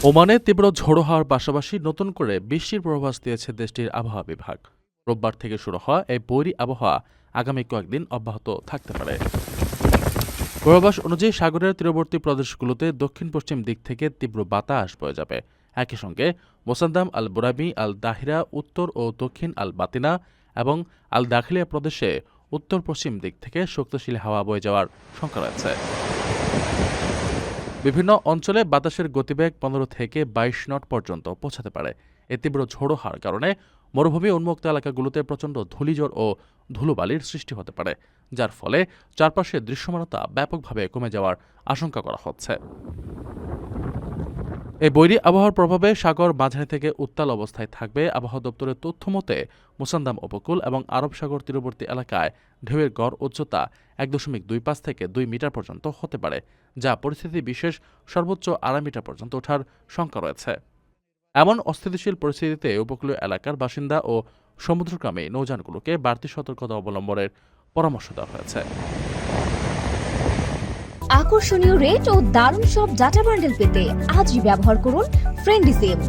ওমানে তীব্র ঝোড়ো হওয়ার পাশাপাশি নতুন করে বৃষ্টির পূর্বাভাস দিয়েছে দেশটির আবহাওয়া বিভাগ। রোববার থেকে শুরু হওয়া এই বৈরী আবহাওয়া আগামী কয়েকদিন অব্যাহত থাকতে পারে। পূর্বাভাস অনুযায়ী সাগরের তীরবর্তী প্রদেশগুলোতে দক্ষিণ পশ্চিম দিক থেকে তীব্র বাতাস বয়ে যাবে। একই সঙ্গে মোসাদ্দাম আল বুরাবি, আল দাহিরা উত্তর ও দক্ষিণ আল বাতিনা এবং আল দাখিলিয়া প্রদেশে উত্তর পশ্চিম দিক থেকে শক্তিশালী হাওয়া বয়ে যাওয়ার শঙ্কা রয়েছে। বিভিন্ন অঞ্চলে বাতাসের গতিবেগ 15 থেকে 22 নট পর্যন্ত পৌঁছাতে পারে। এ তীব্র ঝোড়ো হওয়ার কারণে মরুভূমি উন্মুক্ত এলাকাগুলোতে প্রচণ্ড ধূলিঝড় ও ধুলোবালির সৃষ্টি হতে পারে, যার ফলে চারপাশের দৃশ্যমানতা ব্যাপকভাবে কমে যাওয়ার আশঙ্কা করা হচ্ছে। এই বৈরী আবহাওয়ার প্রভাবে সাগর মাঝারি থেকে উত্তাল অবস্থায় থাকবে। আবহাওয়া দপ্তরের তথ্য মতে মোসাদ্দাম উপকূল এবং আরব সাগর তীরবর্তী এলাকায় ঢেউয়ের গড় উচ্চতা 1.25 থেকে 2 মিটার পর্যন্ত হতে পারে, যা পরিস্থিতি বিশেষ সর্বোচ্চ 2.5 মিটার পর্যন্ত ওঠার শঙ্কা রয়েছে। এমন অস্থিতিশীল পরিস্থিতিতে উপকূলীয় এলাকার বাসিন্দা ও সমুদ্রগামী নৌযানগুলোকে বাড়তি সতর্কতা অবলম্বনের পরামর্শ দেওয়া হয়েছে। আকর্ষণীয় রেট ও দারুণ সব ডাটা বান্ডেল পেতে আজই ব্যবহার করুন ফ্রেন্ডলি সিম।